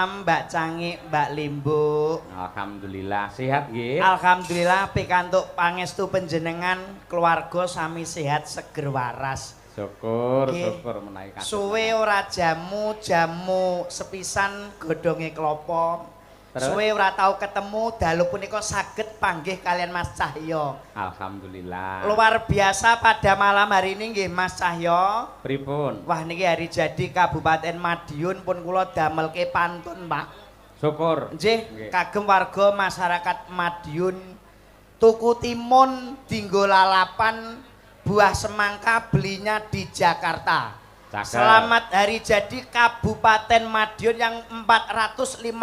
Mbak Cangi, Mbak Limbu. Alhamdulillah sehat nggih. Alhamdulillah pikantuk pangestu panjenengan keluarga sami sehat seger waras. Syukur menawi kadang. Suwe ora jamu sepisan godhonge klapa. Suwe ora tau ketemu dalu punika saged panggih kalian Mas Cahyo. Alhamdulillah. Luar biasa pada malam hari ini nggih Mas Cahyo. Pripun? Wah niki hari jadi Kabupaten Madiun pun kula damelke pantun, Pak. Syukur. Nggih, kagem warga masyarakat Madiun tuku timun dinggo lalapan buah semangka belinya di Jakarta. Cakep. Selamat hari jadi Kabupaten Madiun yang 458.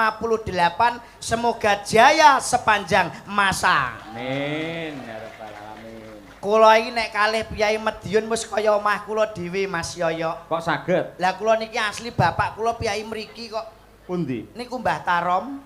Semoga jaya sepanjang masa. Amin ya rabbal alamin. Kula iki nek kalih Piyai Madiun wis kaya omah kula dhewe Mas Yoyo. Kok saged? Lah kula niki asli bapak kula Piyai mriki kok. Pundi? Niku Mbah Tarom.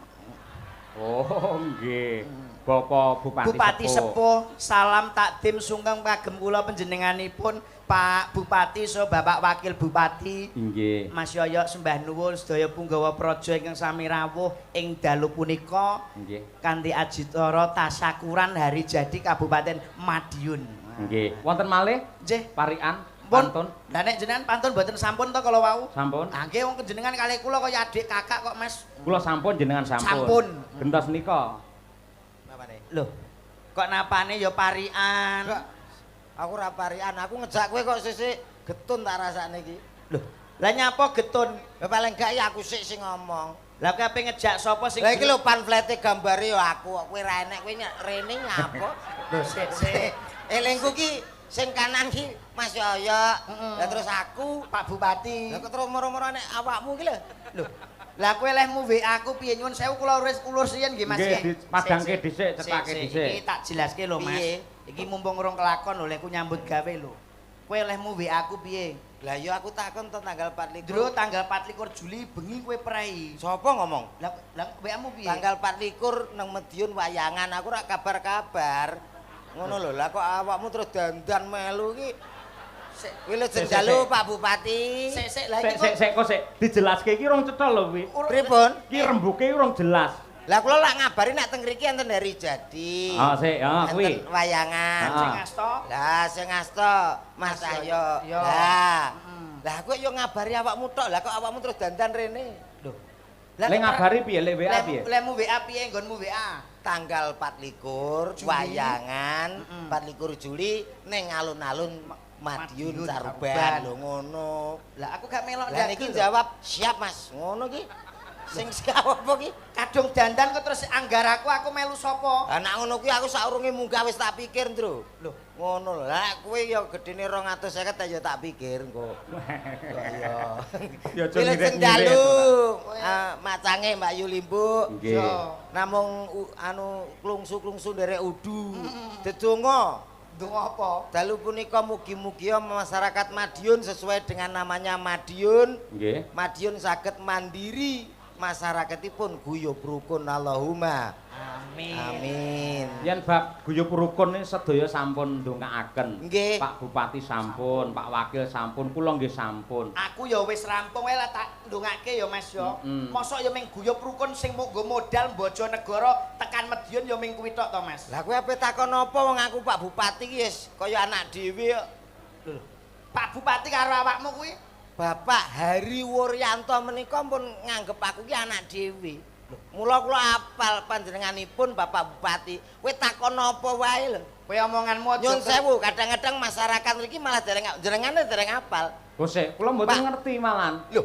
Oh nggih. Bapak Bupati Sepuh, salam takdim sungkem kagem kula panjenenganipun Pak Bupati so Bapak Wakil Bupati. Nggih. Mas Yoyo sembah nuwun sedaya punggawa praja ingkang sami rawuh ing dalu punika. Nggih. Kanthi ajitara tasyakuran hari jadi Kabupaten Madiun. Nggih. Wonten malih? Nggih. Parikan pantun. Lah nek jenengan pantun mboten sampun to kalau wau? Sampun. Ah nggih wong jenengan kalih kula kaya adik kakak kok Mas. Kula sampun jenengan sampun. Sampun. Gentos nika. Loh, kok napane ya parian? Enggak. Aku ora parian, aku ngejak kowe kok sisik getun tak rasane iki. Loh, lah nyapa getun? Ya paling gak ya aku sik sing ngomong. Lah kowe ape ngejak sapa sing Lah iki lho pamflete gambare ya aku, kowe ra enek kowe rene nyapa? Loh, sik. Elingku ki sing kanan ki Mas Yoyo. Lah terus aku Pak Bupati. Lah kok terus moro-moro nek awakmu ki lho. Loh, lah kowe lehmu WA aku piye nyuwun sewu kula ulur siyen nggih Mas. Nggih, padangke dhisik, cetake dhisik. Iki tak jelaske lho Mas. Piye? Iki mumpung urung kelakon lho lek ku nyambut gawe lho. Kowe lehmu WA aku piye? Lah ya aku takon to tanggal 24. Dro tanggal 24 Juli bengi kowe prei. Sapa ngomong? Lah WA-mu piye? Tanggal 24 nang Madiun wayangan aku ora kabar-kabar. Ngono lho, lah kok awakmu terus dandan melu ki. Kuwi lho jendalu Pak Bupati. Sik lah iki Sik kok sik dijelaske iki urung cetha lho kuwi. Pripun? Iki rembuke urung jelas. Lah kula lak ngabari nek teng mriki enten hari jadi. Ah sik, Enten kuwi. wayangan. Ah. sing asta. Lah sing asta Mas Ayo. Yo. Lah. Lah kowe yo ngabari awakmu tok. Lah kok awakmu terus dandan rene? Loh. Lek ngabari piye? Lek WA piye? Lemu WA piye nggonmu WA? Tanggal 24 Juli. wayangan 24 Juli ning alun-alun Madiun Caruban lho ngono. Lah aku gak melok Lah niki jawab siap Mas. Ngono ki. Sing siap apa ki? kadung dandan kok terus anggar aku melu sapa? Lah nek ngono kuwi aku saurunge munggah wis tak pikir, Ndro. Loh, Ngono lho. Lah kowe ya gedene 250 ya tak pikir engko. Iya. Ya aja Pilih sing ngirit-ngirit. dalu. Macange Mbak Yulimbu. Nggih. Namung anu klungsu-klungsu nderek udu. Dedonga. ndonga apa? Dalu punika mugi-mugi masyarakat Madiun sesuai dengan namanya Madiun. Nggih. Madiun saged mandiri, masyarakatipun guyub rukun Allahumma. Amin. Amin. Yen bab guyub rukun ini sedaya sampun ndongakaken. Nggih. Pak Bupati sampun, Pak Wakil sampun, kula nggih sampun. Aku ya wis rampung wae lah tak ndongake ya Mas yo. Mosok ya ming guyub rukun sing nggo modal Bojonegoro tekan Madiun ya ming kuwi tok to Mas. Lah kowe ape takon apa wong aku Pak Bupati ki wis kaya anak dhewe kok. Lho, Pak Bupati karo awakmu kuwi Bapak Hari Wuryanto menika pun nganggep aku ki anak dhewe. Mula kula apal panjenenganipun Bapak Bupati. Kowe takon apa wae lho. kowe omonganmu aja Nyun sewu, kadang-kadang masyarakat mriki malah jenengane dereng apal. Gosek, kula mboten Pak. ngerti malan. Lho,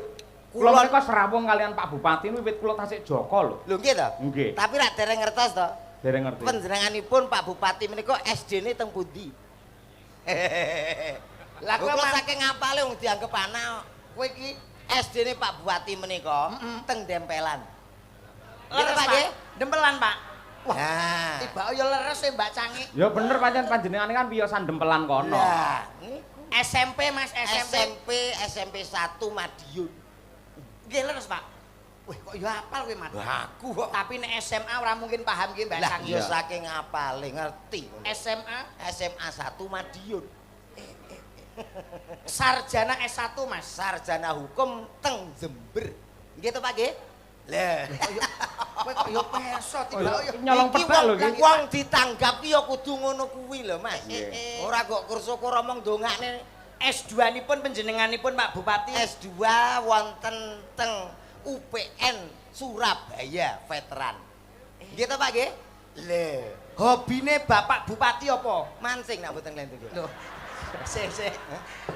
Kula menika serawung kalian Pak Bupati wiwit kula tasik Joko lho. Lho nggih to? Nggih. Tapi rak dereng ngertos to. Dereng ngerti. Panjenenganipun Pak Bupati menika SD-ne teng pundi? Lah kowe Kula saking ngapale wong dianggep anak. kowe iki SD-ne Pak Bupati menika teng Dempelan. Nggih to, leres Pak Pak. nggih? Dempelan Pak. Wah, Nah. tiba ya leres ya Mbak Cangi. Ya bener pancen panjenengan kan piyosan dempelan kono. Lah, niku SMP Mas, SMP 1 Madiun. Nggih leres Pak. Wih kok ya apal kowe Mas. Lah aku kok Tapi nek SMA ora mungkin paham nggih Mbak lah Cangi. ya saking apale ngerti. SMA SMA 1 Madiun. sarjana S1 Mas. Sarjana hukum teng Jember. Nggih to Pak nggih? Lah, Kowe kok yo peso Oh, tiba yo. nyolong iki pedal lho iki. wong ditanggap ki ya kudu ngono kuwi lho, Mas. Iya. Ora kok kursukur omong dongakne S2-nipun panjenenganipun Pak Bupati. S2 wonten teng UPN Surabaya veteran. Nggih to Pak nggih? Lho, Hobine Bapak Bupati apa? mancing nak mboten lentu. Loh. Sik.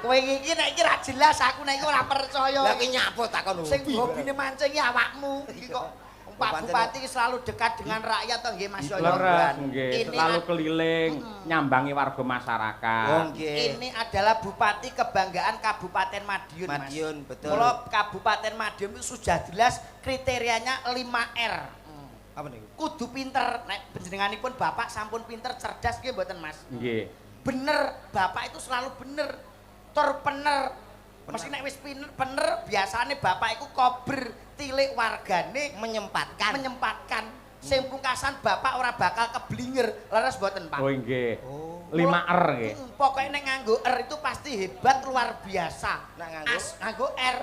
Kowe iki nek iki ra jelas aku nek iki ora percaya. Lah ki nyapo takon Sing hobine mancing iki awakmu. Iki kok Pak Bupati iki selalu dekat dengan rakyat to nggih Mas Yoyo. Leres nggih, Ini selalu keliling nyambangi warga masyarakat. Oh nggih. Ini adalah Bupati Kebanggaan Kabupaten Madiun, Mas. Madiun, betul. Kalau Kabupaten Madiun itu sudah jelas kriterianya 5R. Apa niku? Kudu pinter. Nek panjenenganipun Bapak sampun pinter, cerdas nggih mboten, Mas? Nggih. Bener, Bapak itu selalu bener. Tur bener. Mesti nek wis bener, biasane Bapak iku kober tilik wargane menyempatkan. Sing pungkasan Bapak ora bakal keblinger. Leres mboten, Pak? Oh nggih. Oh. 5R nggih. Pokoknya nek nganggo R itu pasti hebat luar biasa. Nek nganggo? Nganggo R.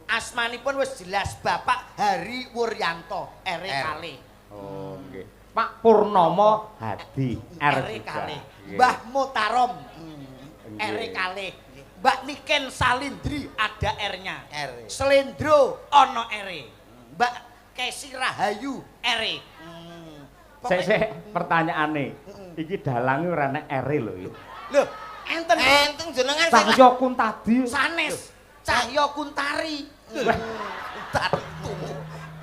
Asmanipun wis jelas Bapak Hari Wuryanto, R kali. Oh nggih. Pak Purnomo Hadi R juga. kali. Nggih. Mbah Mutarom, R Nggih. kali. Mbak Niken Salindri ada R-nya. R. Selendro ono R. Mbak Kesi Rahayu R. Sik pertanyaane. Iki dalange ora nek R lho iki. Lho, Enten enten jenengan sing Cahya Kuntadi. sanes. Cahya Kuntari. tatu.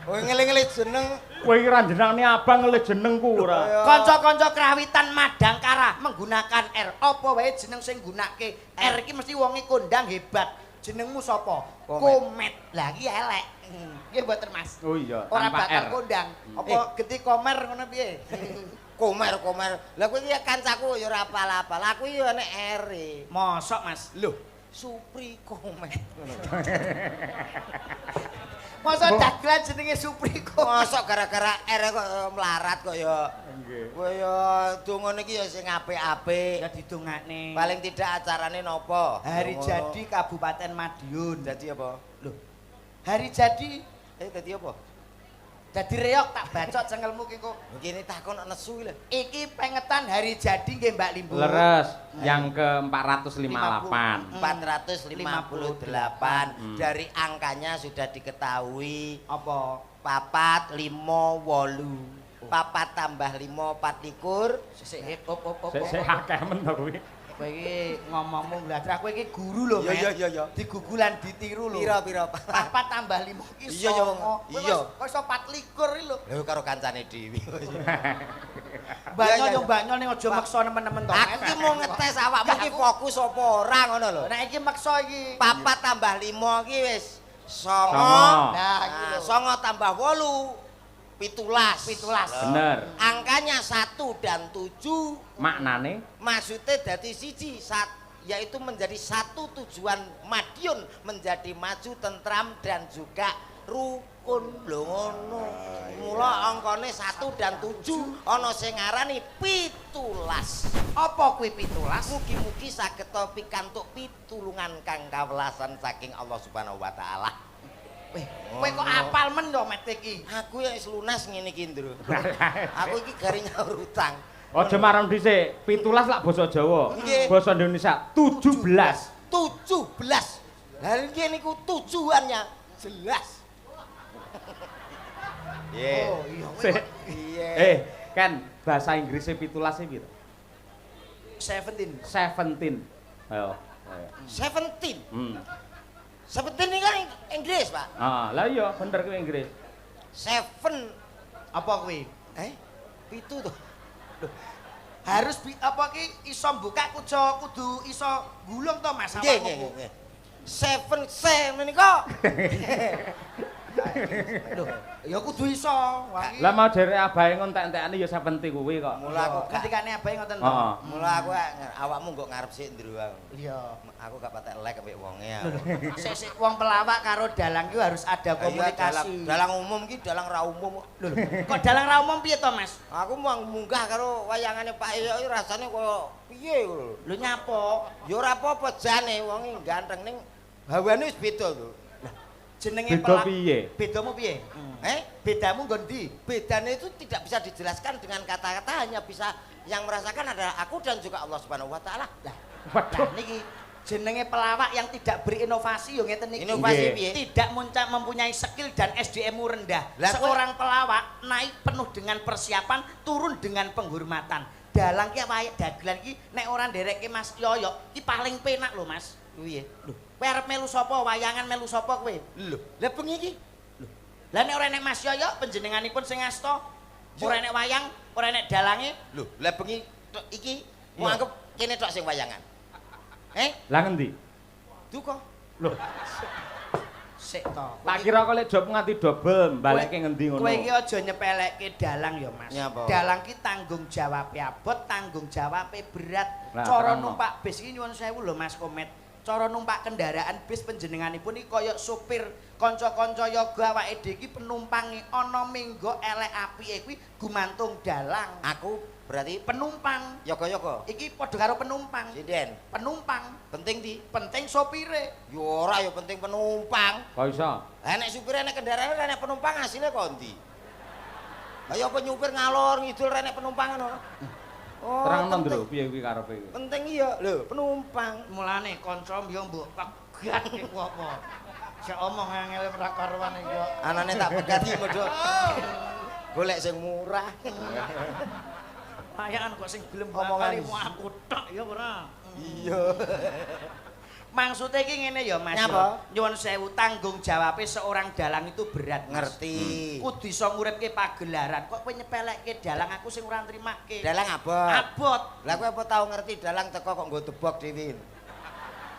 Oh ngeling-eling jeneng Kowe iki ra jenenge abang le jenengku ora. Kanca-kanca krawitan Madangkara menggunakan R. Apa wae jeneng sing nggunakake R iki mesti wonge kondang hebat. Jenengmu sapa? Komet. Komet. Lah iki elek. Nggih mboten Mas. Oh iya, Ora tanpa bakal R. kondang. Apa geti komer ngono piye? komer. Lah kowe iki kancaku ya ora apal-apal. Aku ya nek R. Mosok Mas. Lho, Supri Komet. Mosok dagelan jenenge Supri Komet. Mosok gara-gara R kok melarat kok ya. Nggih. Kowe ya dongane iki ya sing apik-apik. Ya didongakne. Paling tidak acarane napa? Hari Ngono. jadi Kabupaten Madiun. Dadi apa? Loh. Hari jadi Dadi apa? dadi reok tak bacot cengelmu ki kok. Iki takon nesu lho. Iki pengetan hari jadi nggih Mbak Limbu. Leres yang ke 458. 458 dari angkanya sudah diketahui Apa? 4 5 8 papat tambah 5 24 Sik op. Sik akeh men to kuwi. Kowe iki ngomongmu ngladrak kowe iki guru lho, Mas. iya. Digugulan ditiru lho. Pira 4 tambah 5 iki Iya, iya, iya. Kok iso 24 iki lho. lho karo kancane dhewe. Banyak iya. yo banyak ning aja maksa nemen-nemen to. Aku iki mau ngetes awakmu iki fokus apa ora ngono lho. Nek iki maksa iki. 4 tambah 5 iki wis 9. Songo. Nah, iki lho. 9 tambah 8 17. Bener. Angkanya 1 dan 7 Maknane maksudnya dari siji yaitu menjadi satu tujuan Madiun menjadi maju tentram dan juga rukun lho ngono. Mula angkane 1 dan 7 ana sing ngarani 17. Apa kuwi 17? Mugi-mugi saged pikantuk pitulungan kang kawelasan saking Allah Subhanahu wa taala. Kowe kok apal men to met iki. Aku yang lunas ngene iki, Ndro. Aku iki garing nyaur utang. aja marang dhisik. 17 lak basa Jawa. Nggih. Basa Indonesia 17. 17. Lah iki niku tujuannya jelas. Iya. Oh iya. Sik. Iya. Kan bahasa Inggrisnya 17 e piro? 17. 17. Ayo. 17. 17 ini kan Inggris, Pak. Lah iya bener kuwi Inggris. 7 Apa kuwi? pitu tuh. Harus apa ki iso buka kudu iso gulung to Mas Nggih, awakmu. nggih. 7 menika. Lho, ya kudu iso. Wangi. Lah mau derek abahe ngontek-entekane ya 70 kuwi kok. Mula aku gak ketikane abahe ngoten to. Heeh. mula aku awakmu kok ngarep sik ndro aku. Iya. Aku gak patek lek ambek wonge ya. Sik wong pelawak karo dalang ki harus ada komunikasi. Dalang umum ki dalang ra umum. Lho, kok dalang ra umum piye to, Mas? Aku mau munggah karo wayangane Pak Iyo iki rasane koyo piye lho. Lho nyapa? Ya ora apa-apa jane wong iki ganteng ning hawane wis beda lho. jenenge beda piye? Bedamu piye? Bedamu nggon ndi? Bedanya itu tidak bisa dijelaskan dengan kata-kata, hanya bisa yang merasakan adalah aku dan juga Allah Subhanahu wa taala. Lah niki jenenge pelawak yang tidak berinovasi yo ngeten niki. Inovasi piye? Tidak mempunyai skill dan SDM-mu rendah. Lah, Seorang pelawak naik penuh dengan persiapan, turun dengan penghormatan. Dalang ki wae dagelan ki nek ora nderekke Mas Yoyo ki paling penak lho Mas. Piye? Lho, kowe arep melu sapa? Wayangan melu sapa kowe? Lho, lah bengi iki. Lho. Lah nek ora nek Mas Yoyo panjenenganipun sing asta, ora nek wayang, ora nek dalange. Lho, lah bengi iki mau anggap kene tok sing wayangan. Lah ngendi? Duka. Lho, Sik to. tak kira kok lek job nganti double, balekke ngendi ngono. Kowe iki aja nyepelekke dalang ya, Mas. Nyapa? Dalang ki tanggung jawabe abot, tanggung jawabe berat. Lah, Cara terangno. numpak bis iki nyuwun sewu lho Mas Komet. Cara numpak kendaraan bis panjenenganipun iki kaya supir kanca-kanca yoga awake dhewe iki penumpange ana minggo elek apike kuwi gumantung dalang. Aku berarti Penumpang. yoga-yoga. Iki padha karo penumpang. Sinden. Penumpang. Penting di. Penting sopire. Yo ora yo penting penumpang. Kok iso? Lah nek supir nek kendaraan nek penumpang hasilnya kondi. Lah yo penyupir ngalor ngidul nek penumpang ngono. Oh, Terangno penting. ndro piye kuwi karepe kuwi. Penting iya lho penumpang. Mulane kanca yo mbok pegat iku apa. Sik omong angel ora karuan iki yo. Anane tak pegati modho. Golek sing murah. Payakan kok sing gelem Omongan. bakal aku tok ya ora. Iya. Maksudnya iki ngene ya Mas. Nyapa? Nyuwun sewu tanggung jawabe seorang dalang itu berat. Mas. Ngerti. Kudu iso nguripke pagelaran. Kok kowe nyepelekke dalang aku sing ora nrimake. Dalang abot. Abot. Lah kowe apa tau ngerti dalang teko kok nggo tebok dhewe.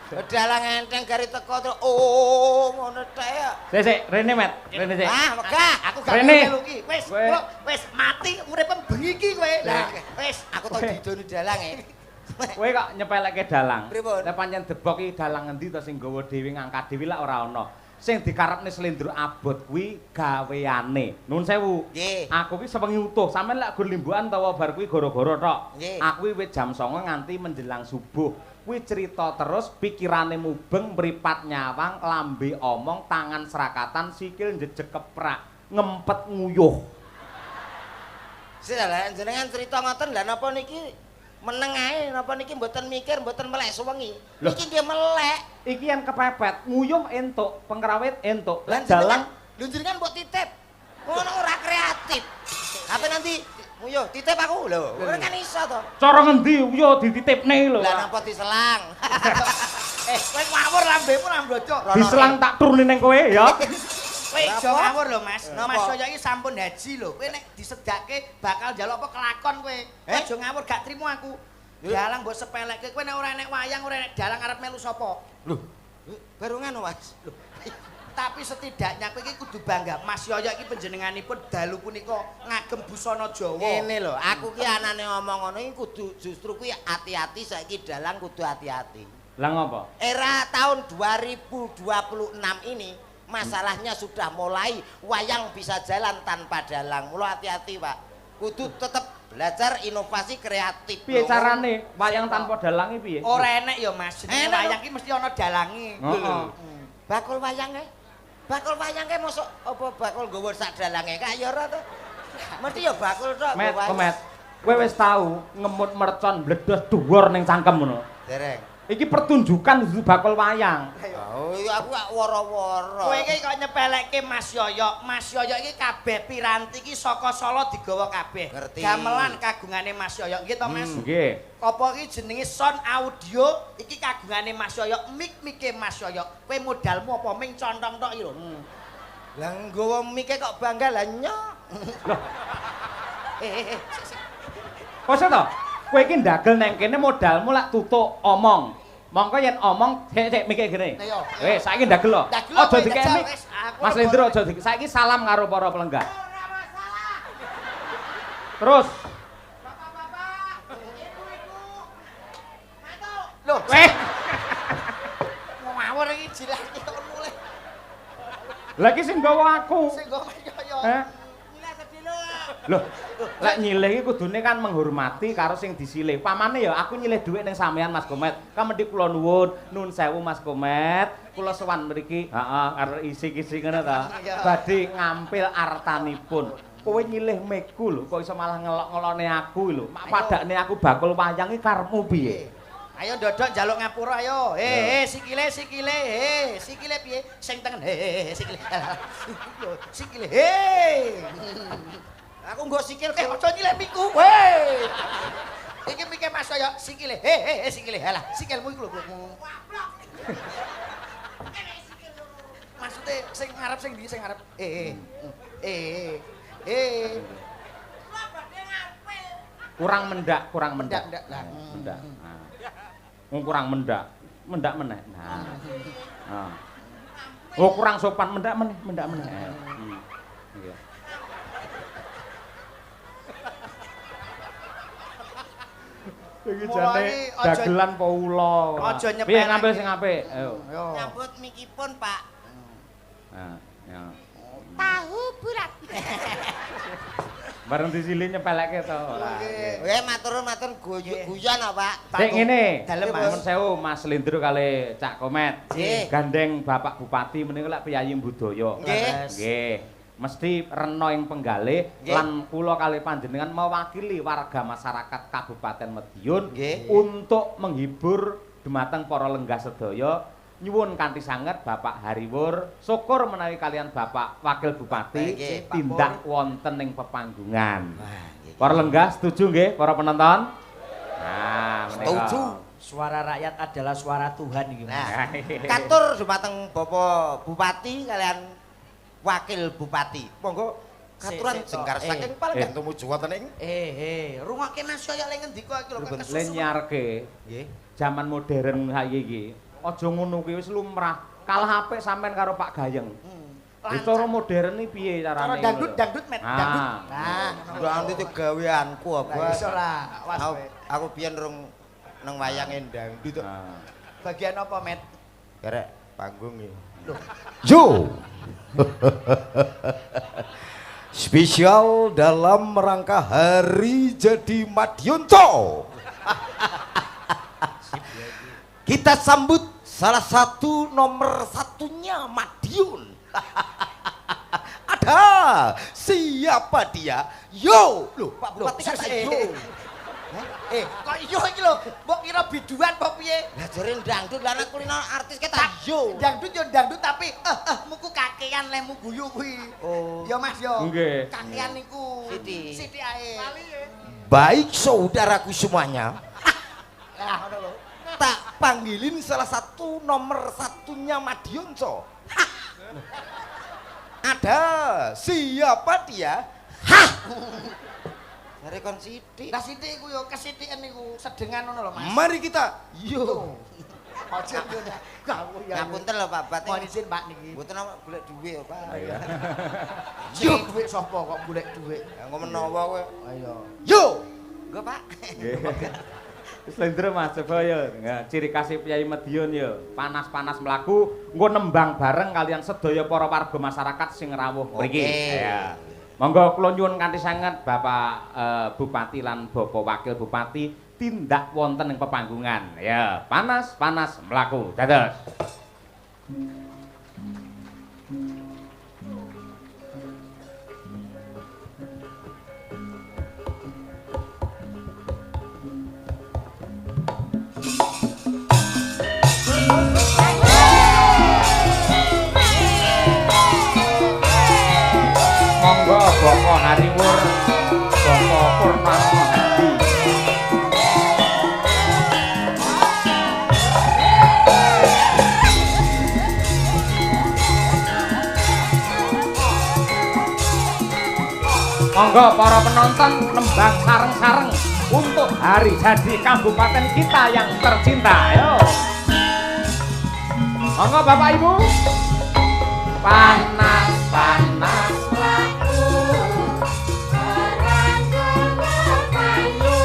Dalang enteng gari teko terus oh ngono tek ya. Sik, rene Met, rene sik. Ah, megah. Aku gak Rene. melu ki. Wis, Kowe. kula wis mati uripem bengi ki kowe. Lah, wis Aku tau didoni dalang Kowe kok nyepelekke dalang. Pripun? Lah pancen debok iki dalang endi to sing gawa dhewe ngangkat dhewe lak ora ana. Sing dikarepne slendro abot kuwi gaweane. Nuwun sewu. Nggih. Aku ki sewengi utuh, sampean lak gur limbukan utawa bar kuwi gara-gara tok. Nggih. Aku kuwi wit jam 09.00 nganti menjelang subuh. Kuwi cerita terus, pikirane mubeng, mripat nyawang, lambe omong, tangan serakatan, sikil njejeg keprak, ngempet nguyuh. Sik lah jenengan cerita ngoten lah napa niki meneng ae napa niki mboten mikir mboten melek suwengi. Loh. Iki nggih melek. Iki yang kepepet, nguyuh entuk, pengrawit entuk, Lah dalang jenengan mbok titip. Ngono ora kreatif. Apa nanti Muyo titip aku lho. Ora kan iso to. cara ngendi yo dititipne lho. Lah napa diselang. kowe ngawur lambemu lambocok. Diselang tak turuni ning kowe ya. Kowe aja Napa? ngawur lho Mas. Napa? Mas Yoyo iki sampun haji lho. Kowe nek disedake bakal njaluk apa kelakon kowe. Aja ngawur gak trimo aku. Dalang mbok sepelekke kowe nek ora enek wayang ora enek dalang arep melu sapa? Lho, baru ngono Mas. Lho. Tapi setidaknya kowe iki kudu bangga. Mas Yoyo iki panjenenganipun dalu punika ngagem busana Jawa. Ngene lho, aku ki anane ngomong ngono iki kudu justru kuwi hati-hati saiki dalang kudu hati-hati. Lah ngopo? Era tahun 2026 ini masalahnya sudah mulai wayang bisa jalan tanpa dalang. Mula hati-hati, Pak. Kudu tetep belajar inovasi kreatif. Piye carane wayang tanpa dalang iki piye? Ora enek ya Mas. Jenenge Enek, wayang iki mesti ana dalange. Heeh. Bakul wayange. Bakul wayange mosok apa bakul nggawa sak dalange kaya ora to? Mesti ya bakul tok. Met, nggawa wayang. komet. Kowe wis tau ngemut mercon bledos dhuwur ning cangkem ngono. Dereng. Iki pertunjukan dudu bakul wayang. Oh, iya aku gak woro-woro. Kowe iki kok nyepelekke Mas Yoyo. Mas Yoyo iki kabeh piranti iki saka Solo digawa kabeh. Ngerti. Gamelan kagungane Mas Yoyo nggih to Mas? Nggih. Apa iki jenenge sound audio iki kagungane Mas Yoyo, mik-mike Mas Yoyo. Kowe modalmu apa ming contong tok iki lho. Lah nggawa mike kok bangga lah nyok. Kok to? Kowe iki ndagel nang kene modalmu lak tutuk omong. Mongko yen omong sik mikir gene. Ayo. Wis saiki ndagel lho. Ndagel lho, Aja kowe, dikeki. jajal, wis. Aku Mas ora Lendro boleh. aja dikeki. Saiki salam karo para pelenggah. Terus. Loh, Weh, ngawur iki jilake kok mulih. lagi sing gawa aku. Sing nggo Mas Yoyo. Heh. Nilai sedih lho. Loh, lek nyilih iki kudune kan menghormati karo sing disilih. Pamane ya aku nyilih dhuwit ning sampean Mas Komet. Kamendhi kula nuwun sewu Mas Komet. Kula sowan mriki, heeh, karo isi-isi ngono ta. Badhe ngampil artanipun. Kowe nyilih meku lho, kok iso malah ngelok-ngelone aku lho. Mak padakne aku bakul wayang iki karepmu piye? Ayo ndodok njaluk ngapura ayo. Sikile piye? Sing tengen. Sikile. Sikile. Aku nggo sikil aja nyilih miku. Hei. Iki mikir Mas ya sikile. Sikile. Halah, sikilmu iku lho. Maksude sing ngarep sing ndi sing ngarep? Kurang mendak. Mendak. Mendak. Kurang mendak. Mendak meneh. Nah. Oh, kurang sopan mendak meneh. Iya. Iki jane dagelan apa ula. Aja nyepelke. Piye ngambil sing apik? Ayo. Nyambut mikipun, Pak. Nah, ya. Tahu bulat. Bareng disilih nyepeleke to. Nggih, matur guyon apa, Pak? Sik ngene, dalem Mas sewu Mas Lindro kali Cak Komet. Nggih. Gandeng Bapak Bupati menika lek piyayi budaya. Nggih. Mesti rena ing penggalih lan kula kali panjenengan mewakili warga masyarakat Kabupaten Madiun untuk menghibur dumateng para lenggah sedaya nyuwun kanthi sanget Bapak Hariwur syukur menawi kalian Bapak Wakil Bupati tindak wonten ing pepanggungan. Para lenggah setuju nggih para penonton? Nah, setuju. Suara rakyat adalah suara Tuhan iki. Nah, katur dumateng Bapak Bupati kalian Wakil Bupati. Monggo katuran jengkar saking palenggan tumuju wonten ing. Rungokke Mas saya lek ngendika iki lho kesusu. Lenyarke. Nggih. Zaman modern saiki iki. Aja ngono kuwi wis lumrah. Kalah apik sampean karo Pak Gayeng. Cara modern iki piye carane? Cara dangdut met dangdut. Nah, dangdut itu gaweanku apa? Iso lah. Aku biyen rung nang wayange dangdut. Bagian apa, Met? Kerek panggung iki. Yo. Spesial dalam rangka Hari Jadi Madiun Toh. Kita sambut salah satu nomor satunya Madiun. Ada siapa dia? Yo, loh Pak Bupati kan yo. Kok iyo iki lho, mbok kira biduan apa piye? Lah jare dangdut lan kulino artis kita yo. Dangdut yo dangdut tapi muku kakean lemu guyu kuwi. Oh. Yo Mas yo. Nggih. Kakean niku. Siti ae. Baik saudaraku semuanya, Lah ngono lho. tak panggilin salah satu nomor satunya Madiun Toh. Ada siapa dia? Hah. Jare kon sithik. Lah sithik iku yo kesithiken niku sedengan ngono lho Mas. Mari kita yo. Aja yo. Ngapunten lho Pak Bupati. Mohon izin Pak niki. Mboten golek dhuwit Pak. Iya. Yo dhuwit sapa kok golek dhuwit? Ya engko menawa kowe. Ayo. Yo. Nggo Pak. Nggih. Wis Lindro Mas coba ya. Ciri khas Piyai Madiun ya, panas-panas mlaku, engko nembang bareng kalian sedaya para warga masyarakat sing rawuh mriki. Ya. Monggo kula nyuwun kanthi sanget Bapak Bupati lan Bapak Wakil Bupati tindak wonten ing pepanggungan. Ya, panas-panas mlaku. Dados. Monggo Bapak Hariwur, Bapak Purnama Hadi. Monggo para penonton nembang sareng-sareng untuk hari jadi kabupaten kita yang tercinta. Ayo. Monggo Bapak Ibu. Panas-panas laku Karanggono payu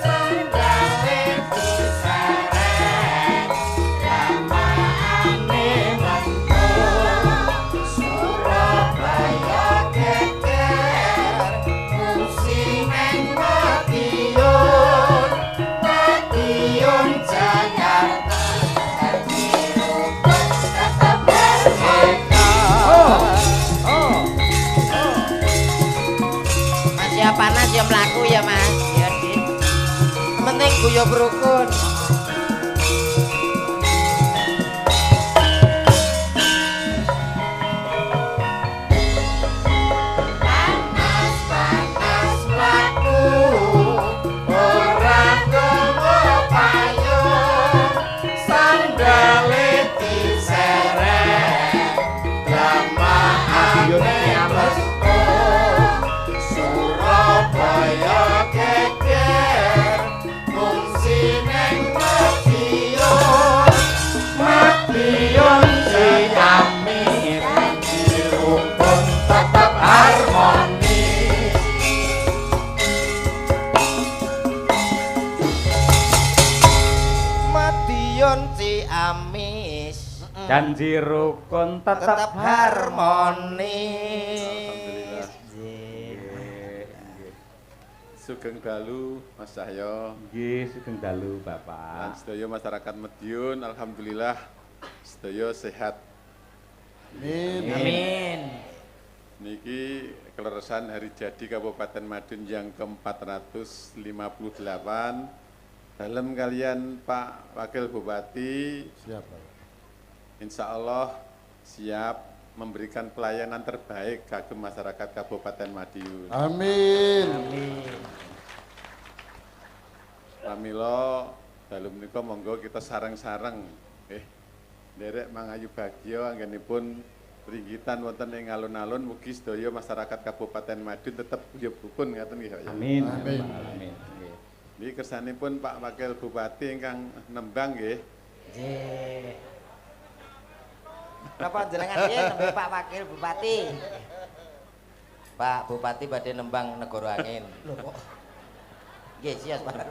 Sandale diseret Lamaane mentul Surabaya geger panas ya mlaku ya, Mas. Ya, Dik. Penting guyub rukun. Janji rukun tetap harmonis. Sugeng dalu Mas Cahyo. Nggih, sugeng dalu Bapak. Lan sedaya masyarakat Madiun alhamdulillah sedaya sehat. Amin. Amin. Niki keleresan hari jadi Kabupaten Madiun yang ke-458 dalam kalian Pak Wakil Bupati. Siap, Pak. Insya Allah siap memberikan pelayanan terbaik kagem masyarakat Kabupaten Madiun. Amin. Amin. Pramila dalu menika monggo kita sareng-sareng nderek mangayu bagya anggenipun ringgitan wonten ing alun-alun mugi sedaya masyarakat Kabupaten Madiun tetep guyub rukun ngaten nggih ya. Amin. Amin. Amin. Nggih. Niki kersanipun Pak Wakil Bupati ingkang nembang nggih. Nggih. Napa jenengan piye nembe Pak Wakil Bupati? Pak Bupati badhe nembang negara angin. Lho kok Nggih, sias Pak.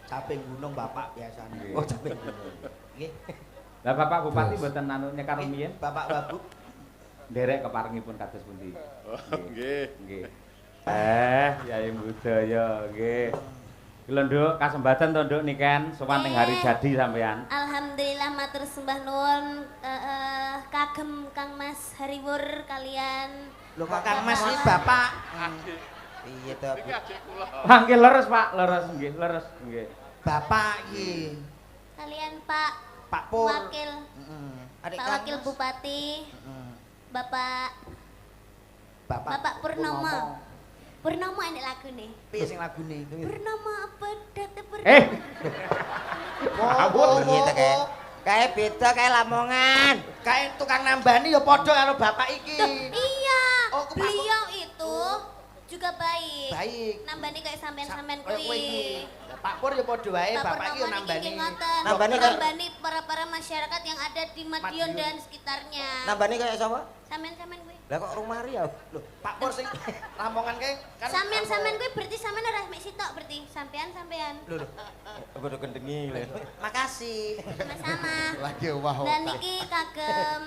caping gunung Bapak biasanya. Oh, capek. Nggih. Lah Bapak Bupati mboten anu nyekar rumiyin? Bapak Babu. Nderek keparengipun kados pundi? Oh, nggih. Nggih. Yayi budaya nggih. Lho Nduk, kasembatan to Nduk niken sowan ning hari jadi sampean. Alhamdulillah matur sembah nuwun kagem Kang Mas Hariwur kalian. Lho kok Kang Mas iki Bapak. Piye to, Bu? Nggih leres Pak, leres nggih, leres nggih. Bapak iki. Kalian Pak Pak Pur. Wakil Adik Pak Kang Wakil Mas. Bupati Bapak Bapak Purnomo. Purnomo ini lagu nih. Piye sing lagune? Purnomo apa date Piye to kae? Kae beda kae Lamongan. Kae tukang nambani ya padha karo bapak iki. Iya. Oh, Pak Beliau itu juga baik. Baik. Nambani kayak sampean-sampean Koyo kowe kuwi. iki. Pak Pur ya padha wae, Pak bapak iki ya Purnomo nambani. niki ngoten. Nambani Nambani para masyarakat yang ada di Madiun Madiun. dan sekitarnya. Nambani kaya sapa? Sampean-sampean kuwi. Lah kok rumari ya? Loh, Pak Pur sing Lamongan kae kan Sampean-sampean kuwi berarti sampean ora mek sitok berarti. Sampean-sampean. Lho, Bodo kendengi lho. makasih. Sama-sama. Lagi wah. Dan niki kagem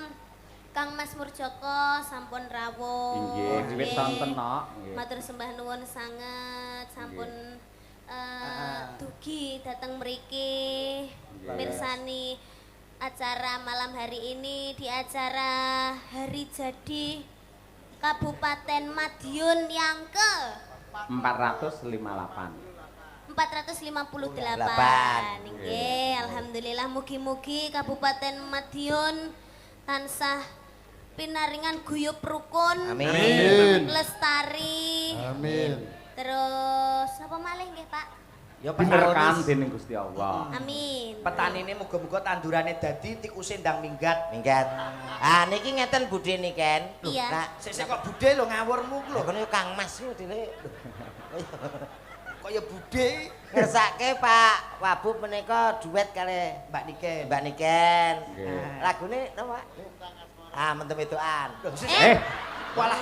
Kang Mas Murjoko sampun rawuh. Inggih, wis sonten nok. Nggih. Matur sembah nuwun sanget sampun dugi dateng mriki mirsani acara malam hari ini di acara hari jadi Kabupaten Madiun yang ke 458. 458. Nggih, alhamdulillah mugi-mugi Kabupaten Madiun tansah pinaringan guyub rukun, Amin. lestari. Amin. Terus apa malih nggih, Pak? Ya Diberkahan dening Gusti Allah. Amin. Petanine muga-muga tandurane dadi tikuse ndang minggat. Minggat. Ah niki ngeten budhe niken. Iya. Nah, Sik kok budhe lho ngawurmu ku lho lho. kono yo Kang Mas yo dile. Kok ya budhe Ngersake Pak Wabub menika duet kali Mbak Niken. Mbak Niken. Nggih. Lagune napa? Ah mentem edokan. Walah,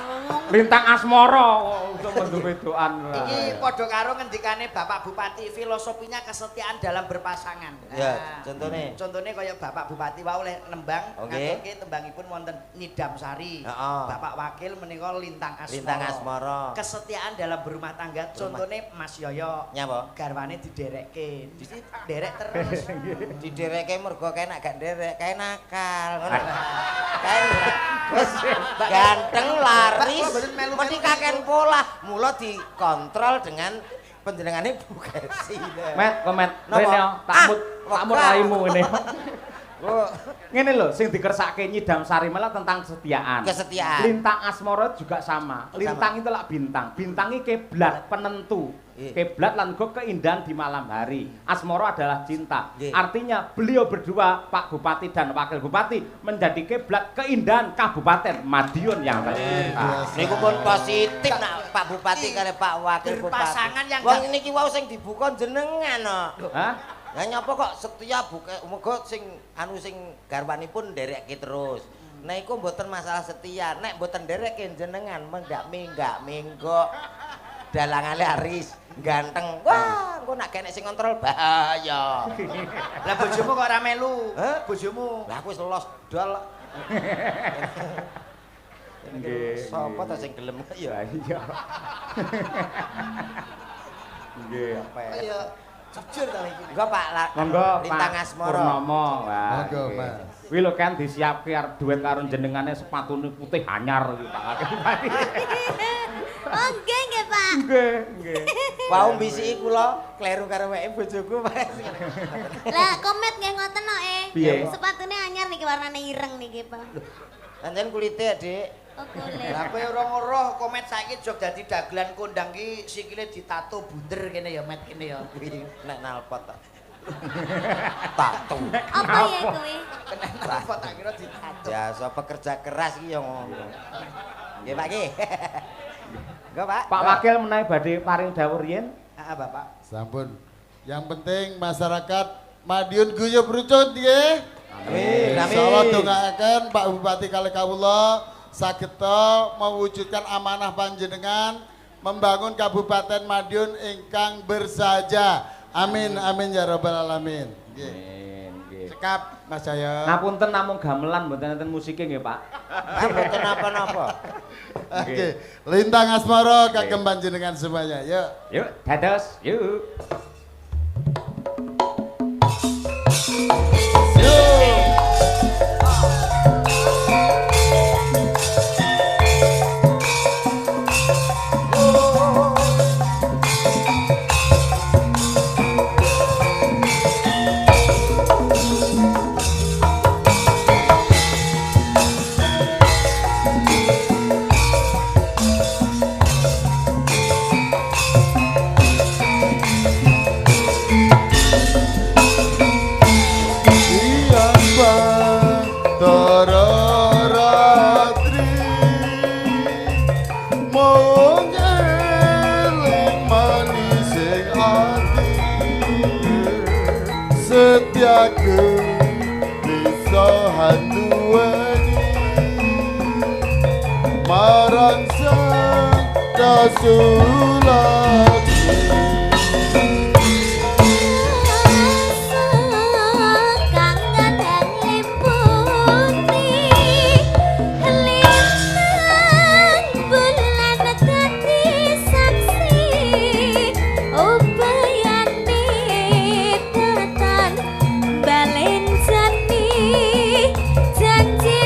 Lintang Asmara untuk mendung wedokan. iki padha karo ngendikane Bapak Bupati, filosofinya kesetiaan dalam berpasangan. Ya, contone. Contone kaya Bapak Bupati wae oleh nembang, Oke. ngaturke tembangipun wonten Nidam Sari. Heeh. Bapak Wakil menika Lintang Asmara. Lintang Asmara. Kesetiaan dalam berumah tangga, contone Mas Yoyo. Nyapa? Garwane diderekke. Derek terus. Didereke mergo kae nak gak nderek, kae nakal. Ngono. Kae wis ganteng laris. mboten melu. Mesti kaken pola, mula dikontrol dengan panjenengane Bu Gesi. Met, komet. Rene yo, takmut raimu ngene. Oh, ngene lho sing dikersake Nyidam Sarimela tentang kesetiaan. Kesetiaan. Lintang Asmara juga sama. Lintang itu lak bintang. Bintang iki kiblat penentu. Kiblat lan go keindahan di malam hari. Asmara adalah cinta. Artinya beliau berdua Pak Bupati dan Wakil Bupati menjadi kiblat keindahan Kabupaten Madiun yang tercinta. Niku pun positif nak Pak Bupati karo Pak Wakil Bupati. Berpasangan yang wong niki wau sing dibuka jenengan no. Hah? Lah nyapa kok setia muga sing anu sing garwanipun nderekke terus. Nek iku mboten masalah setia, nek mboten nderekke jenengan mendak minggo. Dalangane Aris ganteng. Wah, engko nak kene sing kontrol bahaya. Lah bojomu kok ora melu? Bojomu. Lah aku wis los dol. Nggih. Sapa ta sing gelem ya? Iya. Nggih. Ayo jujur ta iki. Enggak Pak, Monggo Lintang Pak Asmara. Purnomo. Wah. Monggo, nggih. Mas. Kuwi lho kan disiapke arep duet karo jenengane sepatune putih anyar iki Pak Wakil Bupati. Oh nggih nggih Pak. Nggih, nggih. Wau mbisiki kula kleru karo weke bojoku Pak. Lah komet nggih ngoten kok Piye? Sepatune anyar niki warnane ireng niki Pak. Anjen kulite Dik. Oh kulit. Lah kowe ora ngoroh komet saiki jog dadi dagelan kondang ki sikile ditato bunder kene ya met kene ya. Nek nalpot ta. Tato. Apa ya kuwi? Kena nalpot tak kira ditato. Jasa pekerja keras iki ya ngono. Nggih Pak nggih. Enggak Pak. Pak Wakil menawi badhe paring dawuh riyen. Heeh Bapak. Sampun. Yang penting masyarakat Madiun guyub rucut nggih. Amin. Insyaallah dongaaken Pak Bupati kalih kawula sageta mewujudkan amanah panjenengan membangun Kabupaten Madiun ingkang bersahaja. Amin amin ya rabbal alamin. Nggih. Nggih. Cekap Mas Jaya. Ngapunten namung gamelan mboten enten musike nggih Pak. Mboten napa-napa. Oke, Lintang Asmara kagem panjenengan semuanya. Yuk. Yuk, dados, yuk. Janji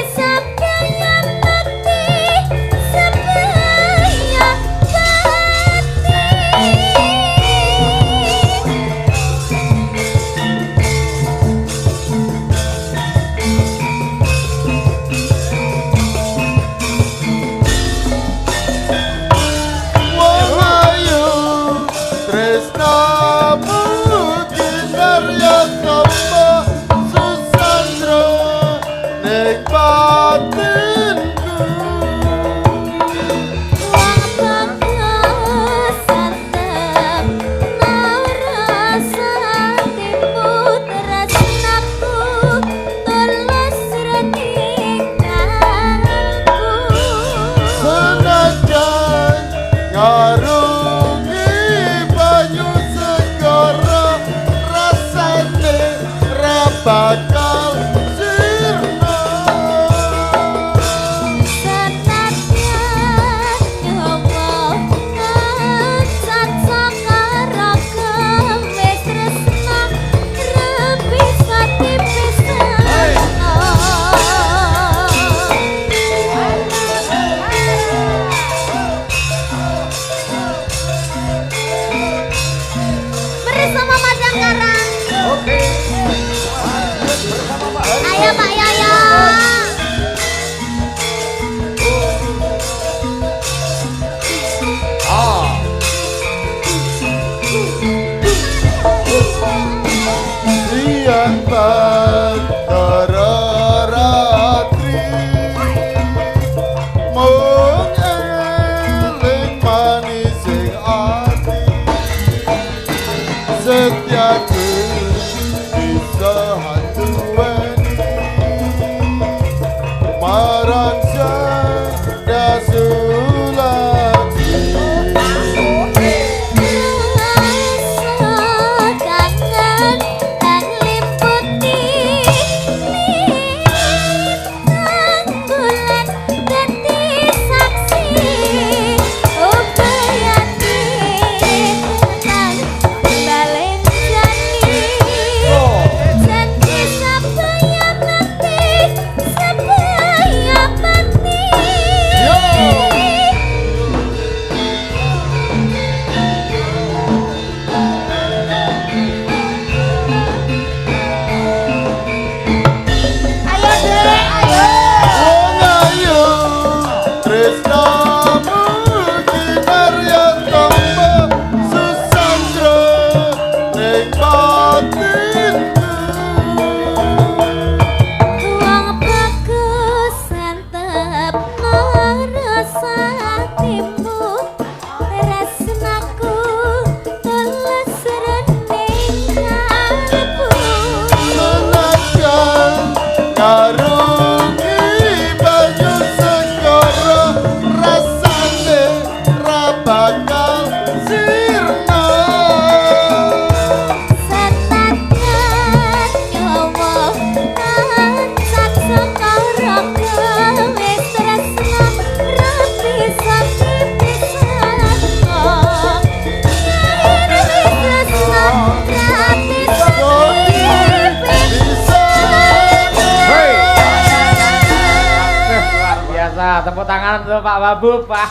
tepuk tangan untuk Pak Wabub, Pak.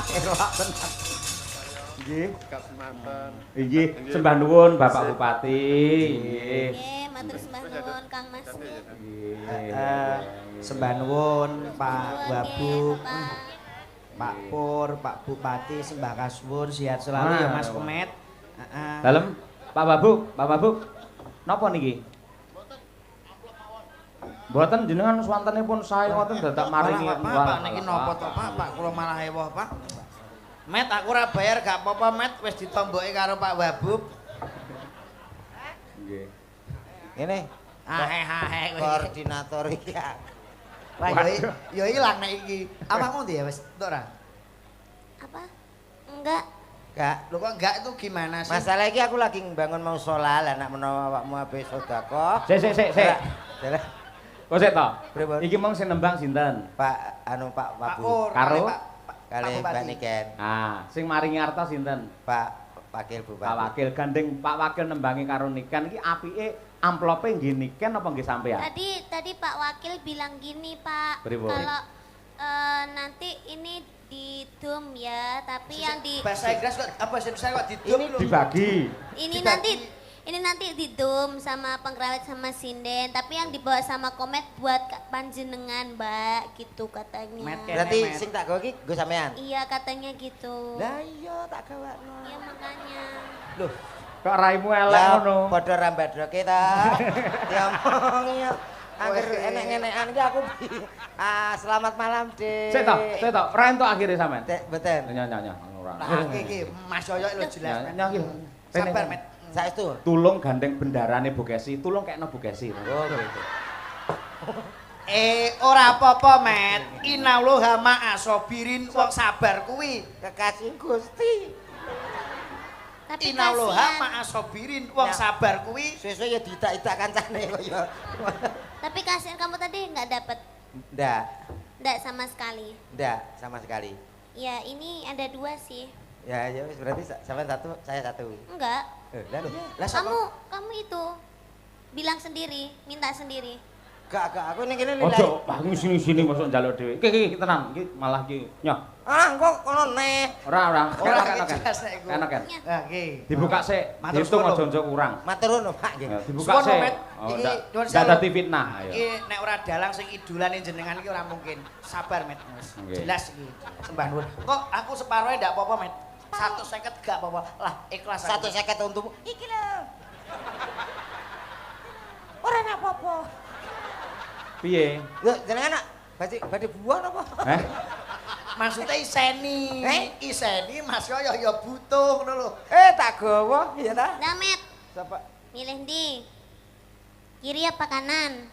Nggih. Kasmatan. Nggih, sembah nuwun Bapak Bupati. Nggih. Nggih, matur sembah nuwun Kang Mas. Sembah nuwun Pak Wabub, Bapak. Pak Pur, Pak Bupati, sembah kasuwun sehat selalu ya Mas Komet. Heeh. Dalem Pak Wabub. Napa niki? Mboten jenengan swantenipun sae ngoten dadak maringi. Pak niki napa to Pak? Kula malah ewoh Pak. Met aku ora bayar gak apa-apa Met, wis ditomboki karo Pak Wabub. Nggih. Ngene. Hae Koordinator iki. Lah yo ilang nek iki. Awakmu ndi ya wis entuk ora? Apa? Enggak. Gak. Lho kok enggak itu gimana sih? Masalah iki aku lagi bangun mau sholat lah nak menawa awakmu ape sedekah. Sik. Jalan. Kok sik to? Pripun? Iki mong sing nembang sinten? Pak Pak Wabu. Pur, Karo? Kali Mbak Niken. Ah, sing maringi arta sinten? Pak Wakil Pak Bupati. Wakil gandeng Pak Wakil nembangi karo Niken iki apike amplope nggih Niken apa nggih sampean? Tadi Pak Wakil bilang gini Pak, Pripun? kalau nanti ini didum ya, tapi yang di bahasa Inggris kok apa bahasa Indonesia kok didum lho. Dibagi. ini nanti didum sama pengrawit sama sinden, tapi yang dibawa sama Komet buat panjenengan Mbak, gitu katanya. Berarti sing tak gawe iki nggo sampean. Iya katanya gitu. Lah iya tak gawakno. Iya makanya. Loh, Kok raimu elek ngono? padha rambadroke ta. Diomong ya. Angger enek-enekan iki aku. Selamat malam, Dik. Sik to. Ora entuk akhire sampean. Dek, mboten. Nyanyi ora. Nah, iki Mas Yoyo lho jelas. Nyanyi. Sabar, Met. Saestu. Tulung gandeng bendarane Bu Kesi, tulung kekno Bu Kesi. Oh, gitu. Ora apa-apa, Met. Innallaha ma'asobirin, wong sabar kuwi Kekasih Gusti. Tapi Innallaha kasihan. ma'asobirin, wong sabar kuwi Sesuk ya didak-idak kancane kaya. Tapi kasihan kamu tadi nggak dapat, Ndak sama sekali. sama sekali. Ya ini ada 2 sih. Ya wis berarti sampean satu, saya satu. Enggak. Lah lho. lah sapa? Kamu itu bilang sendiri, minta sendiri. Gak aku ning kene lho. Ojo, bangun sini masuk njaluk dhewe. Iki tenang, iki malah iki nyoh. Engko kono neh. Ora. Ora Enak. jelas nek iku. Enak kan? Nah, nggih. Dibuka sik, Matur dihitung suwun. aja kurang. Matur nuwun, Pak nggih. Ya, dibuka Suwun, sik. Met. Oh, Iki ndak nyuwun ndak sewu. dadi fitnah, ayo. Iki nek ora dalang sing idolane jenengan iki ora mungkin. Sabar, Met. Wis. Nggih. Jelas iki. Sembah nuwun. Kok aku separohe ndak apa-apa, Met. 150 gak apa-apa. Lah, ikhlas aku. 150 untukmu. Iki lho. Ora ana apa-apa. Piye? Lho, jenengan nak badhe buah napa? Maksudnya iseni. Iseni Mas Yoyo ya butuh ngono lho. Tak gawa ya ta? Nah, Met, Sapa? milih di kiri apa kanan?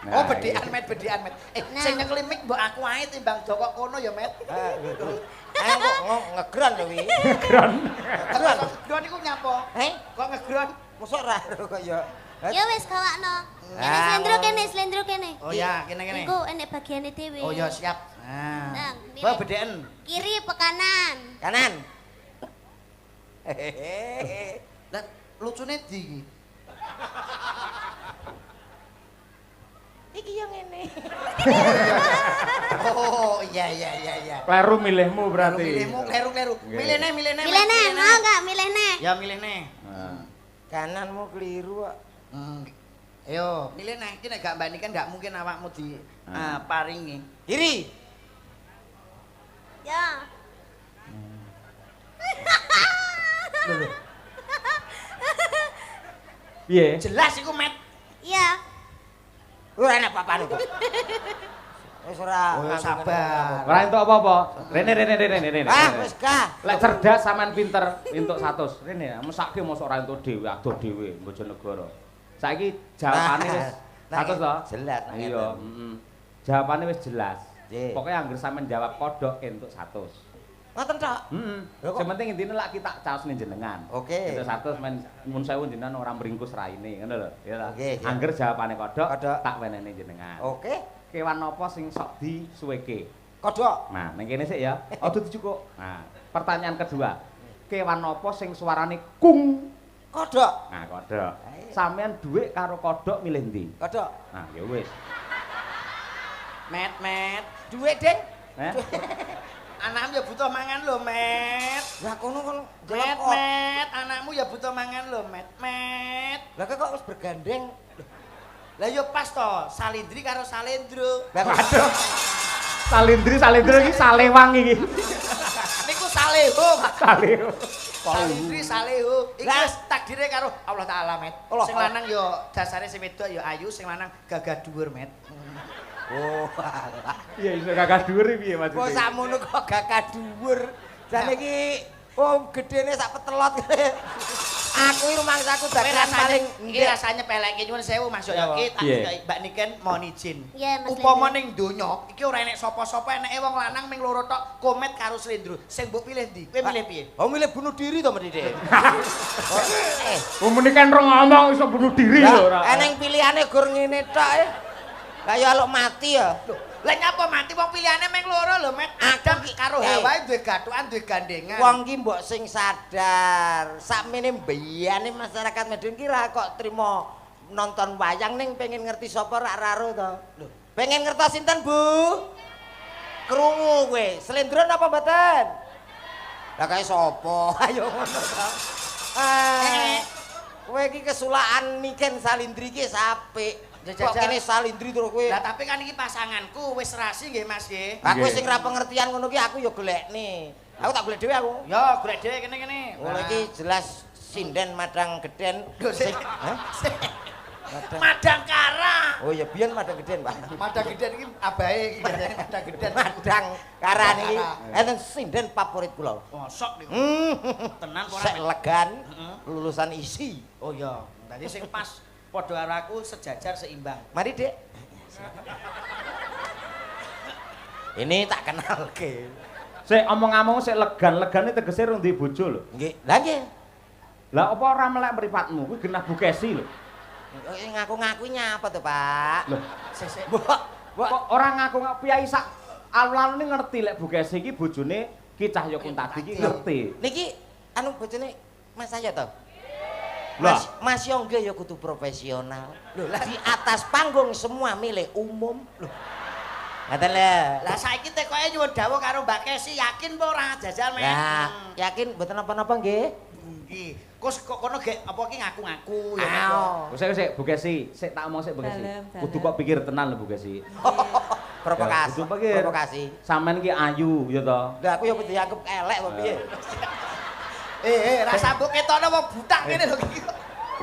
Oh, bedhekan Met. Nah. Sing nyekeli mik mbok aku ae timbang doko kono ya, Met. Ayo kok ngegron lho wi. Ngegron iku nyapa? Kok ngegron? Mosok ra kok ya. Ya wis gawakno. Slendro kene. Oh ya, kene. Engko enek bagiane dhewe. Oh ya, siap. Nah, Nah, milih. kok bedheken? Kiri apa kanan? Kanan. Lah lucune ndi iki? Iki yang ngene. Oh, iya. Kleru milihmu berarti. Milihmu kleru. Milih neh. Milih mau enggak milih neh? Ya milih neh. Nah. Kananmu keliru kok. Ayo, milih neh. Iki nek gak mbani kan gak mungkin awakmu di paringi. Kiri. Ya. Piye? Jelas iku, Met. Iya. Ora enak papan kok. Wis ora. Oh, sabar. Ora entuk apa-apa. Rene. Wis gah. Lek cerdas sampean pinter entuk 100. Rene, mesake mosok ora entuk dhewe, adoh dhewe Bojonegoro. Saiki jawabane wis 100 to? Jelas. Iya, Jawabane wis jelas. Nggih. Pokoke anggere sampean jawab kodhok entuk 100. Ngoten tok. Lho kok penting intine lak kita caos ning jenengan. Oke. Entuk 100 men mun sewu jenengan ora mringkus raine, ngono lho. Ya ta. Oke, siap. Anggere jawabane kodhok, Kodhok. tak wenehne jenengan. Oke. Kewan apa sing sok disuweke? Kodhok. Nah, ning kene sik ya. Aja dicukuk. Nah, pertanyaan kedua. Kewan apa sing suarane kung? Kodhok. Nah, kodhok. Sampeyan dhuwit karo kodhok milih ndi? Kodhok. Nah, ya wis. Met. Duit, Ding. Anakmu ya butuh mangan lho, Met. Lah kono kon Met, anakmu ya butuh mangan lho, Met. Lah kok wis bergandeng. Lah yo pas to, Salindri karo Salendro. Waduh. Salindri iki Salewang iki. Niku Saleho, Pak. Saleho. Salindri Saleho. Iki wis takdire karo Allah Taala, Met. Sing lanang yo dasare sing wedok yo ayu, sing lanang gagah dhuwur, Met. Oh, alah. Iya iso gagah dhuwur piye maksudnya? Kok sakmono kok gagah dhuwur. Jane iki gedene sak petelot. Aku iki rumangsaku dagelan paling iki rasane pelek nyuwun sewu Mas Yoyo iki tak Mbak Niken mohon izin. Upama ning donya iki ora enek sapa-sapa eneke wong lanang ming loro tok Komet karo Slendro. Sing mbok pilih ndi? Kowe milih piye? Oh milih bunuh diri to mesti Dik. Umune kan ngomong iso bunuh diri lho ora. Eneng pilihane gur ngene tok e. Kaya aluk mati ya. Lah nyapa mati wong pilihane ming loro lho, Met. Adam karo Hawa duwe gathukan, duwe gandengan. Wong ki mbok sing sadar, sakmene mbiyane masyarakat Madiun ki ra kok trimo nonton wayang ning pengen ngerti sapa rak raro to. Lho, pengen ngertos sinten, Bu? Krungu kowe. Slendro napa mboten? Lah kae sapa? Ayo ngono to. Kowe iki kesulakan Niken Salindri ki apik. Kok kene Salindri terus kowe. Lah tapi kan iki pasanganku wis serasi nggih Mas nggih. Aku sing ra pengertian ngono ki aku ya golekne. Aku tak golek dhewe aku. Ya golek dhewe kene. Oh iki jelas sinden madang geden. Sing Madang Kara. Oh ya biyen madang geden, Pak. Madang geden iki abahe iki jane madang geden. Madang Kara niki enten sinden favorit kula. Mosok niku. Tenan ora. Sek legan lulusan isi. Oh iya, dadi sing pas padha karo aku sejajar seimbang. Mari, Dik. Ini tak kenalke. Sik omong-omong sik legan-legane tegese rung duwe bojo lho. Nggih. Lah nggih. Lah apa ora melek mripatmu kuwi genah bukesi lho. Ngaku-ngaku nyapa to, Pak? Loh, Sik. kok ora ngaku-ngaku piyai sak alun-alune ngerti lek bukesi iki bojone Ki Cahya Kuntadi iki ngerti. Niki anu bojone Mas saya to? Lah, Mas Yongge ya kudu profesional. Loh, di atas panggung semua milik umum. Loh. Ngaten lho. Lah saiki tekoke nyuwun dawuh karo Mbak Kesi yakin apa ora jajal men? Lah, yakin mboten napa-napa nggih? Nggih. Kok kono gek apa ki ngaku-ngaku ya. Sik Bu Kesi, sik tak omong sik Bu Kesi. Kudu kok pikir tenan lho Bu Kesi. Provokasi. Kudu pikir. Provokasi. Sampeyan ki ayu ya to. Lah aku ya kudu dianggep elek apa piye? Rasa mbok ketokno wong butak ngene lho iki.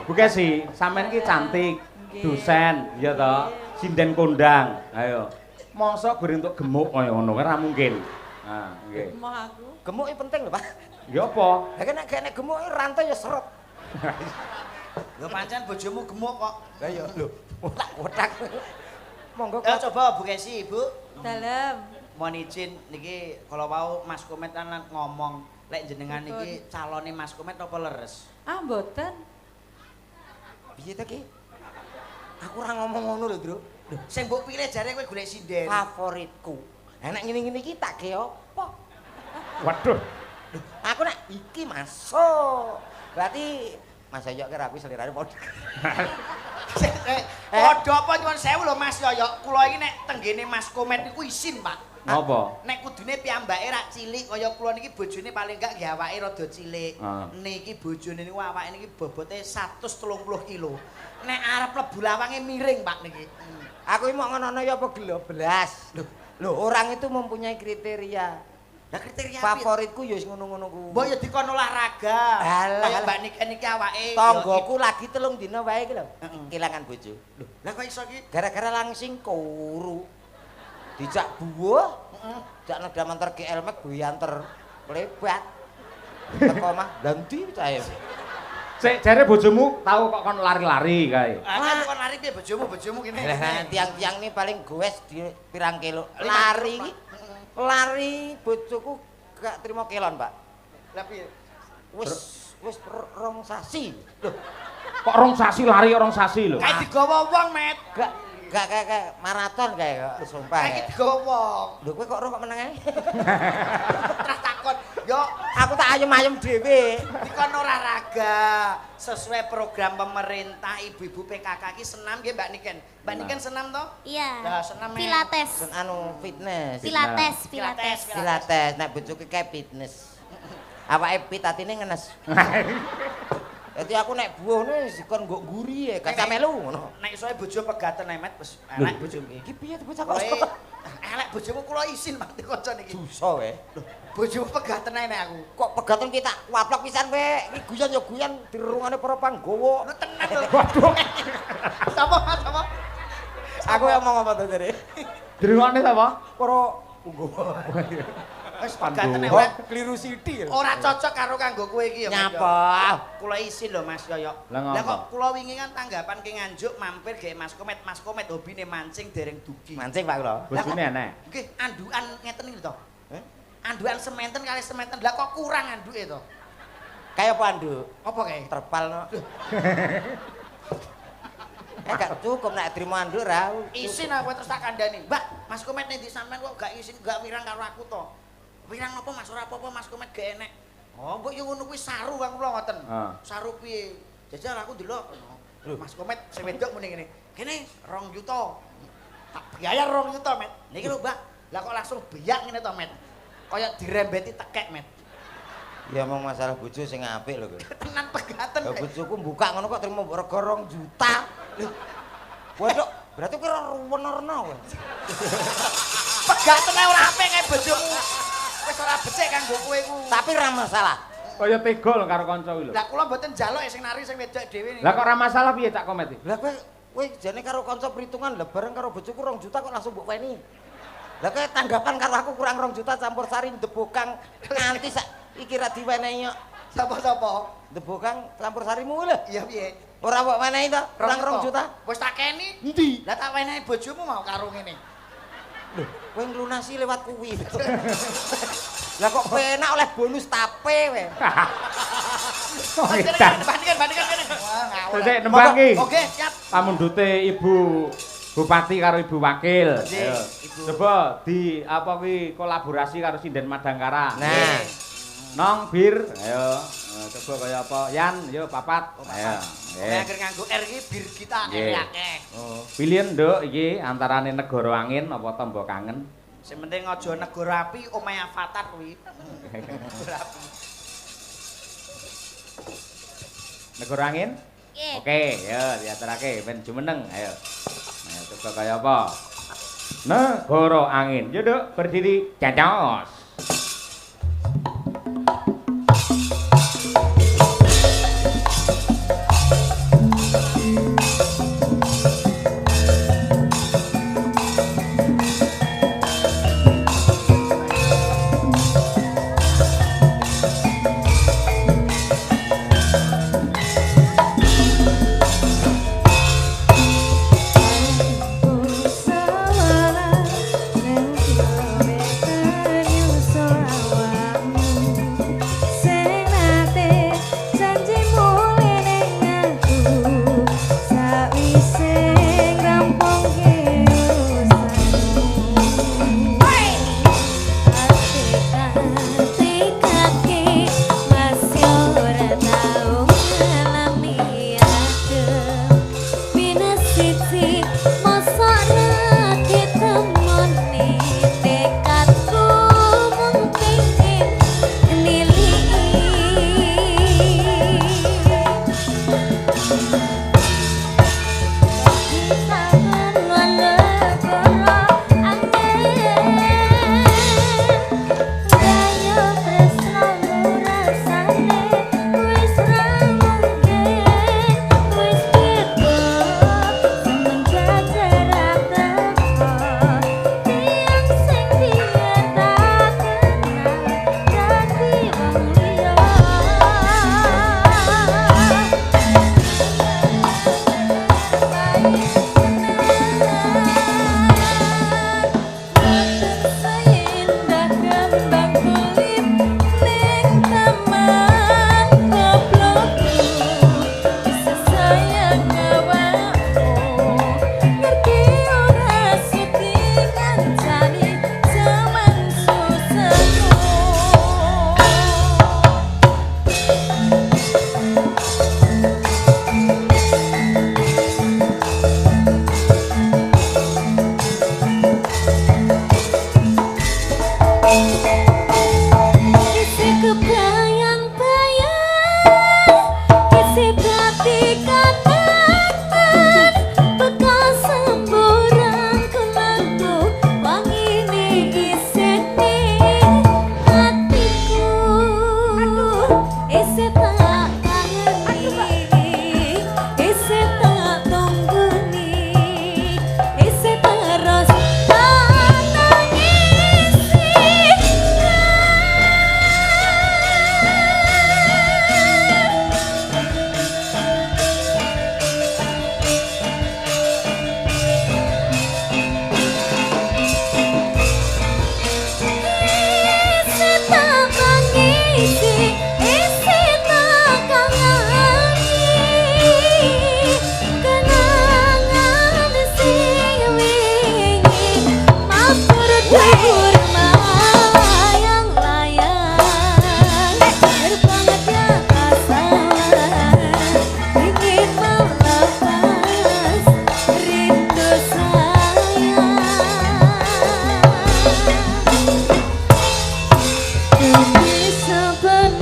Bu Kesi, sampeyan ki cantik, dosen ya to, sinden kondang. Ayo. Mosok goreng entuk gemuk kaya ngono ora mungkin. Nah, nggih. Mau aku. Gemuk iki penting lho, Pak. Ya apa? Lah nek gemuk rantai ya seret. Lho pancen bojomu gemuk kok. Lah ya lho, otak-otak. Monggo Ya coba Bu Kesi, Bu. Dalem. Mohon izin niki kalau mau Mas Komet kan ngomong lek jenengan niki calone Mas Komet apa leres? Ah, mboten. piye ta ki? Aku ora ngomong ngono lho, Bro. Sing mbok pilih jare kowe golek sinden. Favoritku. Nek ngene-ngene iki tak ge apa? Waduh. Aku nek iki masuk. Berarti Mas Yoyo ki rapi selirane padha. Padha apa nyuwun sewu lho Mas Yoyo. Kula iki nek tenggene Mas Komet niku isin, Pak. Apa? Nek kudune piyambake rak cilik kaya kula niki bojone paling gak nggih awake rada cilik. Niki bojone niku awake niki bobote 130 kilo. Nek arep mlebu lawange miring, Pak niki. Aku iki mau ngono ya apa gelo belas. Loh, orang itu mempunyai kriteria. Lah kriteria favoritku ya wis ngono-ngono ku. Mbok ya dikon olahraga. Kaya Mbak Niken iki awake tanggoku lagi 3 dina wae iki lho. Kelangan bojo. Lho, lah kok iso iki? Gara-gara langsing kuru. Dijak buah. Jak nedamanter ke Elmek buyanter lebat. Teko mah ganti cahe. Sik jare bojomu tahu kok kon lari-lari kae. Kan kon lari piye bojomu kene. Lah tiang-tiang ini paling goes di pirang kilo. Lari iki. Lari bojoku gak terima kelon, Pak. Lah piye? Wis rong sasi. Loh, Kok rong sasi lari rong sasi lho. Kayak digawa wong, Met. Gak kayak maraton kayak sumpah. Kayak digawa wong. Lho kowe kok roh kok meneng ae? Terus takon, "Yo, Aku tak ayem-ayem dhewe. kon olahraga sesuai program pemerintah ibu-ibu PKK iki senam nggih Mbak Niken. Mbak Niken senam toh? Iya. Lah senam Pilates. Fitness. Pilates. Nek bojoku kayak fitness. Awake fit atine ngenes. Dadi aku nek buahne sikon nggo nguri ya, gak melu ngono. Nek iso bojo pegaten emet wis elek bojomu iki. Iki piye bocah kok? Elek bojomu kula isin Pak kanca niki. Dosa wae. Bojomu pegaten ae nek aku. Kok pegaten kita waplok pisan wae. Iki guyon ya guyon dirungane para panggawa. Lu tenan lho. Waduh. Sapa? Aku yang mau apa to jare? Dirungane sapa? Para panggawa. Wis pegaten ae. Kliru sithik. Ora cocok karo kanggo kowe iki ya. Nyapa? Kula isin lho Mas Yoyo. Lah kok kula wingi kan tanggapan ke Nganjuk mampir ge Mas Komet hobine mancing dereng dugi. Mancing Pak kula. Bojone enek. Nggih, andukan ngeten iki to. Andukan sementen kali sementen. Lah kok kurang anduke to? Kayak apa anduk? Apa kae? Terpal no. Gak cukup nek trimo anduk ra. Isin aku terus tak kandhani. Mbak, Mas Komet nek di sampean kok gak isin, gak wirang karo aku to. Wirang napa Mas ora apa-apa Mas Komet gak enek. Oh, mbok yo ngono kuwi saru kang kula ngoten. Saru piye? Jajal aku ndelok. Mas Komet sing wedok muni ngene. Kene 2 juta. Tak bayar 2 juta, Met. Niki lho, Mbak. Lah kok langsung beyak ngene to, Met. Kaya dirembeti tekek, Met. Ya mau masalah bojo sing apik lho kowe. Tenan pegaten. Lah bojoku buka ngono kok trimo rega 2 juta. Lho. Waduh, berarti kira ruwen-rena kowe. Pegaten ae ora apik kae bojomu. Wis ora becik kanggo kowe ku. Tapi ora masalah. Kaya tega lho karo kanca kuwi lho. Lah kula mboten njaluk sing nari sing wedok dhewe niku. Lah kok ora masalah piye Cak Komet iki? Lah kowe jane karo kanca perhitungan lah bareng karo bojoku 2 juta kok langsung mbok weni. Lah kowe tanggapan karo aku kurang 2 juta campur sari ndebokang nganti sak iki ra diwenehi kok. Sapa-sapa? Ndebokang campur sarimu lho. Iya piye? Ora mbok wenehi to? Kurang 2 juta. Wis tak keni. Endi? Lah tak wenehi bojomu mau karo ngene. Lho, kowe nglunasi lewat kuwi. Lah kok penak oleh bonus tape kowe. Bandingkan kene. Wah, ngawur. Sik nembang iki. Oke, siap. Pamundhute Ibu Bupati karo Ibu Wakil. Ayo. Coba di apa kuwi kolaborasi karo Sinden Madangkara. Nah. Nong bir. Ayo. Coba kaya apa? Yan, yo papat. Ayo. Nggih. Akhir nganggo R iki bir kita akeh. Oh. Pilihan Nduk iki antarane Negara Angin apa Tombo Kangen. Sing penting aja negara api omahe Avatar kuwi. Negara Angin? Nggih. Oke, ya diaturake ben jumeneng. Ayo. Ayo coba kaya apa? Negara Angin. Yo Nduk, berdiri cancos. Sampai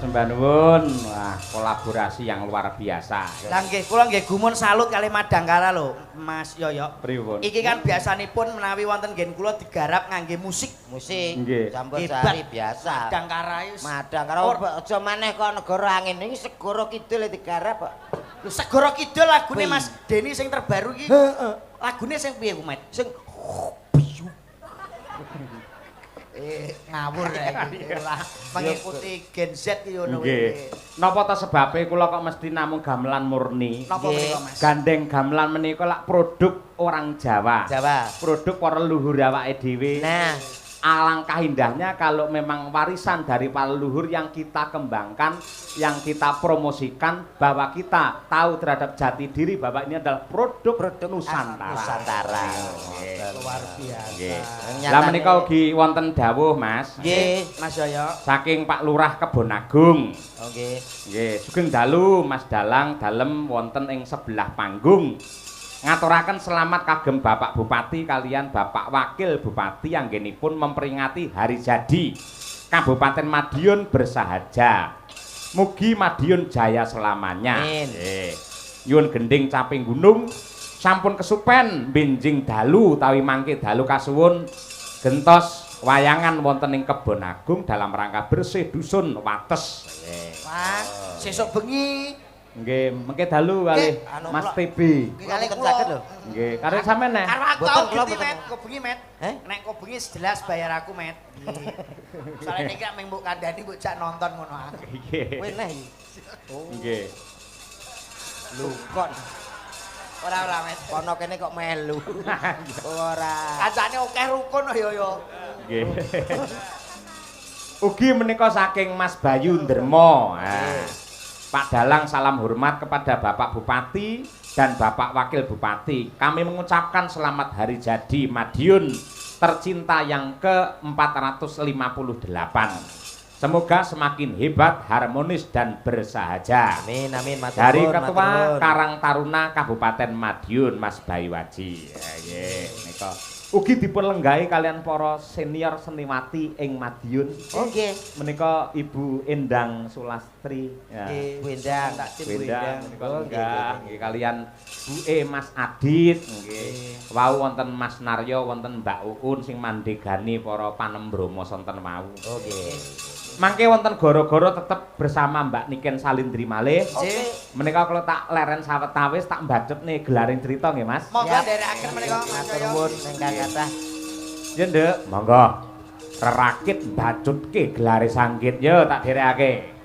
sembah nuwun. Wah, kolaborasi yang luar biasa. Lah nggih, kula nggih gumun salut kalih Madangkara lho, Mas Yoyo. Pripun? Iki kan biasanipun menawi wonten nggen kula digarap ngangge musik. Musik. Nggih. Campur sari biasa. Madangkara wis. Madangkara aja maneh kok negara angin iki segara kidul digarap kok. Lho Segara Kidul lagune Wih. Mas Deni sing terbaru iki. Lagune sing piye ku, Met? Sing Ngawur ya iki. Ora mengikuti Gen Z iki ngono Nggih. Napa ta sebabe kula kok mesti namung gamelan murni? Napa menika, Mas? Gandeng gamelan menika lak produk orang Jawa. Jawa. Produk para leluhur awake dhewe. Nah, Alangkah indahnya kalau memang warisan dari para leluhur yang kita kembangkan, yang kita promosikan, bahwa kita tahu terhadap jati diri bahwa ini adalah produk Nusantara. Nusantara. Luar biasa. Lah menika ugi wonten dawuh, Mas. Nggih, Mas Yoyo. Saking Pak Lurah Kebonagung. Nggih. Nggih, sugeng dalu Mas Dalang dalem wonten ing sebelah panggung. Ngaturaken selamat kagem Bapak Bupati kalian Bapak Wakil Bupati anggenipun memperingati hari jadi Kabupaten Madiun bersahaja. Mugi Madiun jaya selamanya. Amin. Nyuwun gending caping gunung sampun kesupen benjing dalu utawi mangke dalu kasuwun gentos wayangan wonten ing Kebon Agung dalam rangka bersih dusun Wates. Pak, sesuk bengi Nggih, mengke dalu kali anu Mas kula- TB. Kali saged lho. Nggih, karo sampean neh. karo aku Boten, tau kula geti, boten. Met. Kok bengi, Met. Nek kok bengi jelas bayar aku, Met. Soale niki mek mbok kandhani mbok jak nonton ngono ae. Nggih. Kowe neh. Nggih. Lho kok Ora Met. kono kene kok melu. Ora. Kancane akeh rukun yo yo. Nggih. Ugi menika saking Mas Bayu Ndermo. Pak Dalang salam hormat kepada Bapak Bupati dan Bapak Wakil Bupati. Kami mengucapkan selamat hari jadi Madiun tercinta yang ke-458. Semoga semakin hebat, harmonis dan bersahaja. Amin amin matur Dari nuwun, Ketua matur nuwun. Karang Taruna Kabupaten Madiun Mas Bayu Waji. Nggih, menika ugi dipun lenggahi kalian para senior seniwati ing Madiun. Oh nggih. Menika Ibu Endang Sulastri. Ya. Nggih, Bendang. Bu Endang menika Oh, lenggah. nggih, Nggih kalian Bu Mas Adit nggih. Wau wonten Mas Naryo wonten Mbak Uun sing mandegani para panembromo sonten wau. Oh nggih. Mangke wonten goro-goro tetep bersama Mbak Niken Salindri malih. Oke. Menika kalau tak leren sawetawis tak mbacet nih gelaring cerita nggih Mas. Monggo Siap. nderekaken menika Mas Matur Yoyo. nuwun ingkang kathah. Ya Nduk, monggo. Rerakit mbacutke gelare sanggit yo tak derekake.